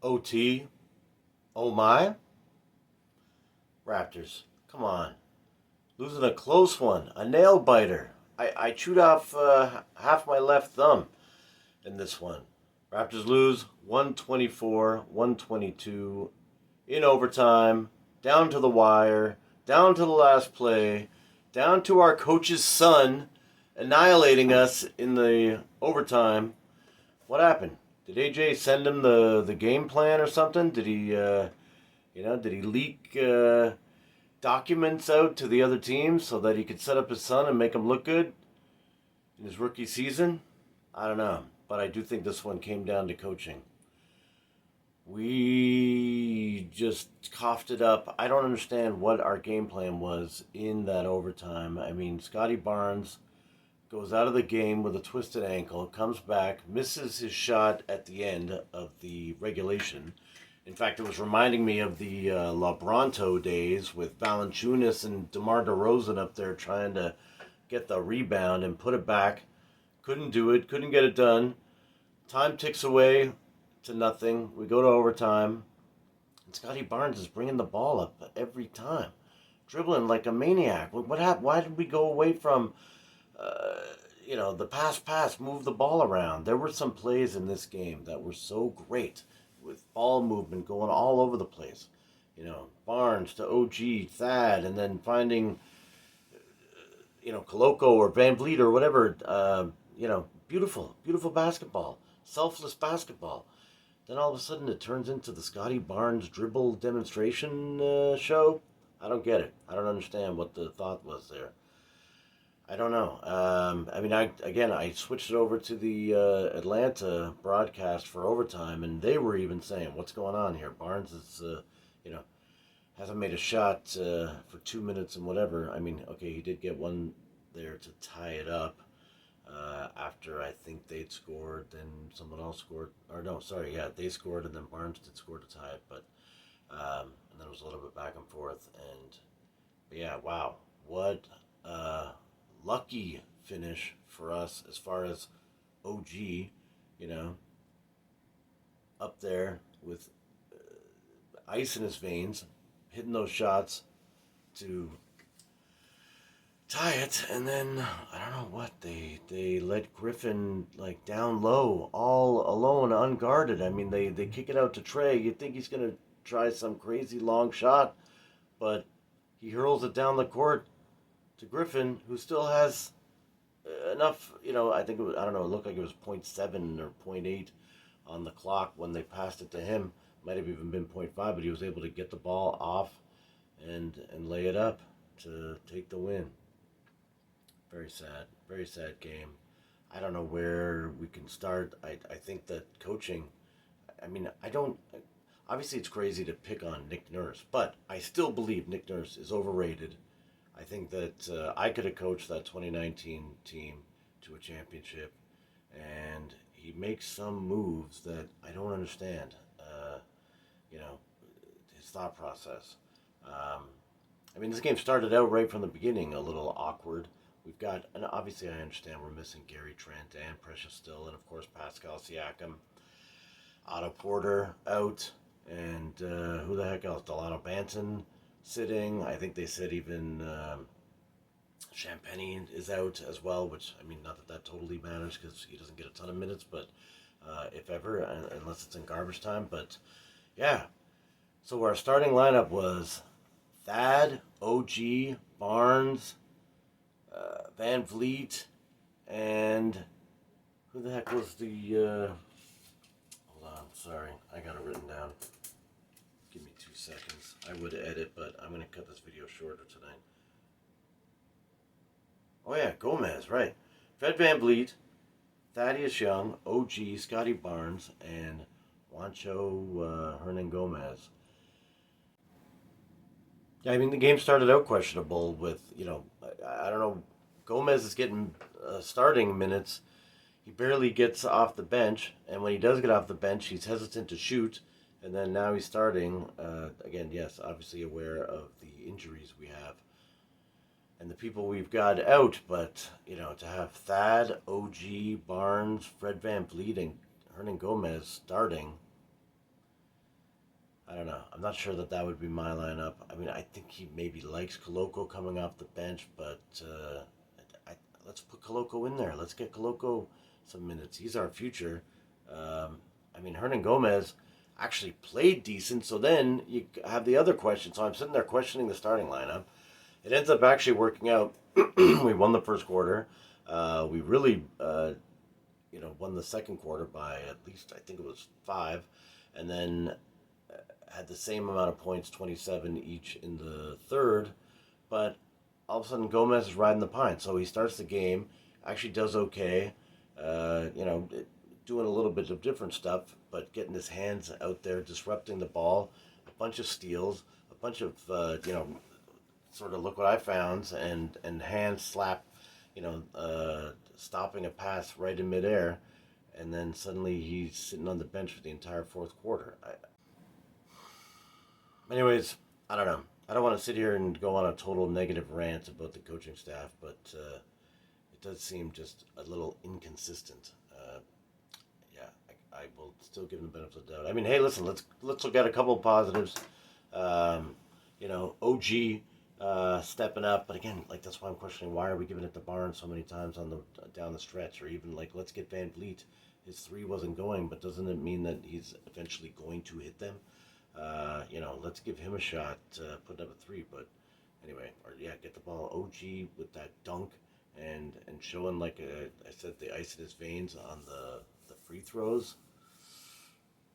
OT. Oh my. Raptors. Come on. Losing a close one. A nail biter. I chewed off half my left thumb in this one. Raptors lose 124, 122 in overtime, down to the wire, down to the last play, down to our coach's son annihilating us in the overtime. What happened? Did AJ send him the game plan or something? Did he did he leak documents out to the other teams so that he could set up his son and make him look good in his rookie season? I don't know, but I do think this one came down to coaching. We just coughed it up. I don't understand what our game plan was in that overtime. I mean, Scotty Barnes goes out of the game with a twisted ankle, comes back, misses his shot at the end of the regulation. In fact, it was reminding me of the LeBronto days with Valanciunas and DeMar DeRozan up there trying to get the rebound and put it back. Couldn't do it, couldn't get it done. Time ticks away to nothing. We go to overtime. And Scotty Barnes is bringing the ball up every time, dribbling like a maniac. What happened? Why did we go away from, the pass, move the ball around? There were some plays in this game that were so great with ball movement going all over the place. Barnes to OG, Thad, and then finding, Koloko or Van Vliet or whatever. Beautiful, beautiful basketball, selfless basketball. Then all of a sudden it turns into the Scotty Barnes dribble demonstration show. I don't get it. I don't understand what the thought was there. I don't know. I switched it over to the Atlanta broadcast for overtime, and they were even saying, "What's going on here? Barnes is, hasn't made a shot for 2 minutes and whatever." I mean, okay, he did get one there to tie it up after I think they'd scored, then someone else scored, or no, sorry, yeah, they scored, and then Barnes did score to tie it, but and then it was a little bit back and forth, but yeah, wow, what lucky finish for us as far as OG, up there with ice in his veins, hitting those shots to tie it, and then I don't know what they let Griffin like down low, all alone, unguarded. I mean, they kick it out to Trey. You'd think he's gonna try some crazy long shot, but he hurls it down the court to Griffin, who still has enough. I think I don't know. It looked like it was .7 or .8 on the clock when they passed it to him. Might have even been .5, but he was able to get the ball off and lay it up to take the win. Very sad game. I don't know where we can start. I think that coaching, I mean, I don't, obviously it's crazy to pick on Nick Nurse, but I still believe Nick Nurse is overrated. I think that I could have coached that 2019 team to a championship, and he makes some moves that I don't understand, his thought process. This game started out right from the beginning a little awkward. We've got, and obviously I understand we're missing Gary Trent and Precious Still, and of course Pascal Siakam. Otto Porter out, and who the heck else? Delano Banton sitting. I think they said even Champagne is out as well, which, not that totally matters because he doesn't get a ton of minutes, but if ever, unless it's in garbage time. But yeah, so our starting lineup was Thad, OG, Barnes, Van Vliet, and who the heck was the... hold on, sorry, I got it written down. Give me 2 seconds. I would edit, but I'm going to cut this video shorter tonight. Oh yeah, Gomez, right. Fred Van Vliet, Thaddeus Young, OG, Scotty Barnes, and Juancho Hernan Gomez. Yeah, the game started out questionable with, I don't know, Gomez is getting starting minutes. He barely gets off the bench, and when he does get off the bench, he's hesitant to shoot, and then now he's starting. Again, yes, obviously aware of the injuries we have and the people we've got out, but, to have Thad, OG, Barnes, Fred Van Vliet, and Hernan Gomez starting, I don't know. I'm not sure that that would be my lineup. I mean, I think he maybe likes Koloko coming off the bench, but I, let's put Koloko in there. Let's get Koloko some minutes. He's our future. Um, I mean, Hernan Gomez actually played decent, so then you have the other question. So I'm sitting there questioning the starting lineup. It ends up actually working out. We won the first quarter. We really, won the second quarter by at least I think it was 5, and then had the same amount of points, 27 each in the third. But all of a sudden, Gomez is riding the pine. So he starts the game, actually does okay, doing a little bit of different stuff, but getting his hands out there, disrupting the ball, a bunch of steals, a bunch of, sort of look what I found, and hand slap, stopping a pass right in midair. And then suddenly he's sitting on the bench for the entire fourth quarter. Anyways, I don't know. I don't want to sit here and go on a total negative rant about the coaching staff, but it does seem just a little inconsistent. Yeah, I will still give them the benefit of the doubt. I mean, hey, listen, let's look at a couple of positives. OG stepping up, but again, like that's why I'm questioning why are we giving it to Barnes so many times on the down the stretch, or even like let's get Van Vliet. His three wasn't going, but doesn't it mean that he's eventually going to hit them? Let's give him a shot putting up a three. But anyway, or yeah, get the ball. OG with that dunk and showing like I said, the ice in his veins on the free throws.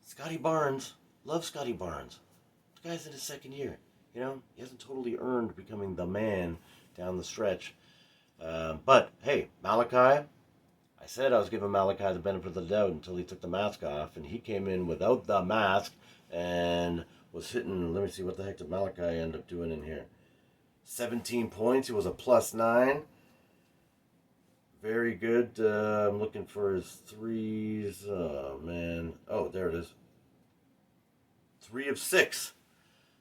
Scotty Barnes, love Scotty Barnes. The guy's in his second year. He hasn't totally earned becoming the man down the stretch. But hey, Malachi. I said I was giving Malachi the benefit of the doubt until he took the mask off, and he came in without the mask and was hitting. Let me see what the heck did Malachi end up doing in here. 17 points. He was a +9. Very good. I'm looking for his threes. Oh man. Oh, there it is. 3 of 6.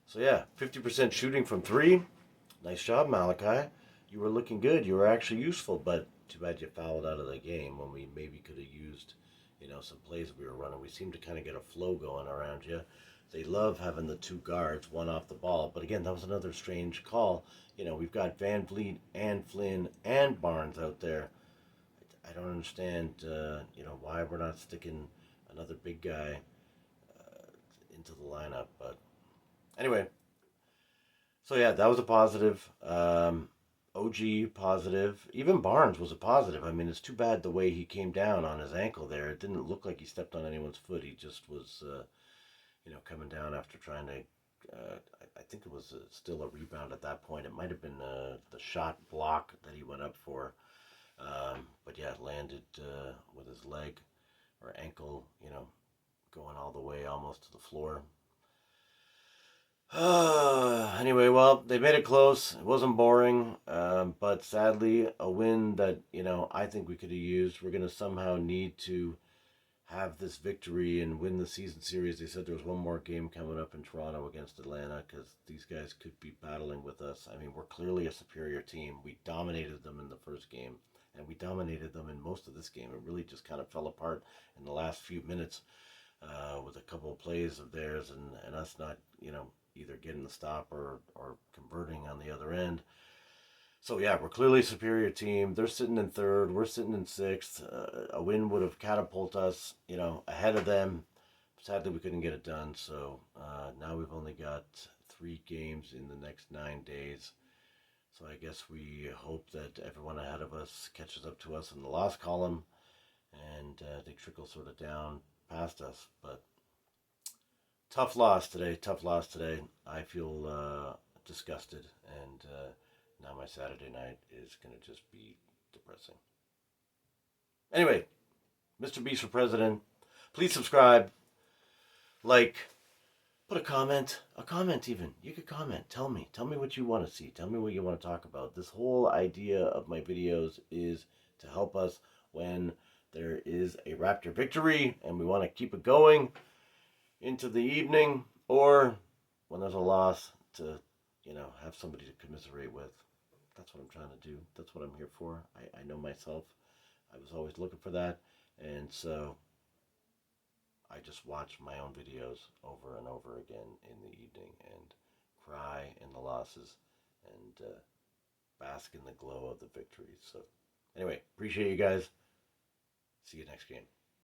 So yeah, 50% shooting from 3. Nice job, Malachi. You were looking good. You were actually useful, but too bad you fouled out of the game when we maybe could have used, some plays we were running. We seemed to kind of get a flow going around you. They love having the two guards, one off the ball. But again, that was another strange call. We've got Van Vliet and Flynn and Barnes out there. I don't understand, why we're not sticking another big guy into the lineup. But anyway, so yeah, that was a positive. OG positive. Even Barnes was a positive. I mean, it's too bad the way he came down on his ankle there. It didn't look like he stepped on anyone's foot. He just was, coming down after trying to. I think it was still a rebound at that point. It might have been the shot block that he went up for. But yeah, it landed with his leg or ankle, going all the way almost to the floor. Anyway, well, they made it close. It wasn't boring, but sadly, a win that, I think we could have used. We're going to somehow need to have this victory and win the season series. They said there was one more game coming up in Toronto against Atlanta because these guys could be battling with us. I mean, we're clearly a superior team. We dominated them in the first game, and we dominated them in most of this game. It really just kind of fell apart in the last few minutes with a couple of plays of theirs and us not, either getting the stop or converting on the other end. So yeah, we're clearly a superior team. They're sitting in third. We're sitting in sixth. A win would have catapulted us, ahead of them. Sadly, we couldn't get it done. So now we've only got 3 games in the next 9 days. So I guess we hope that everyone ahead of us catches up to us in the loss column, and they trickle sort of down past us. But tough loss today. Tough loss today. I feel disgusted, and now my Saturday night is going to just be depressing. Anyway, Mr. Beast for President. Please subscribe, like, put a comment even. You could comment. Tell me what you want to see. Tell me what you want to talk about. This whole idea of my videos is to help us when there is a Raptor victory and we want to keep it going into the evening, or when there's a loss to, have somebody to commiserate with. That's what I'm trying to do. That's what I'm here for. I know myself. I was always looking for that. And so I just watch my own videos over and over again in the evening and cry in the losses and bask in the glow of the victories. So, anyway, appreciate you guys. See you next game.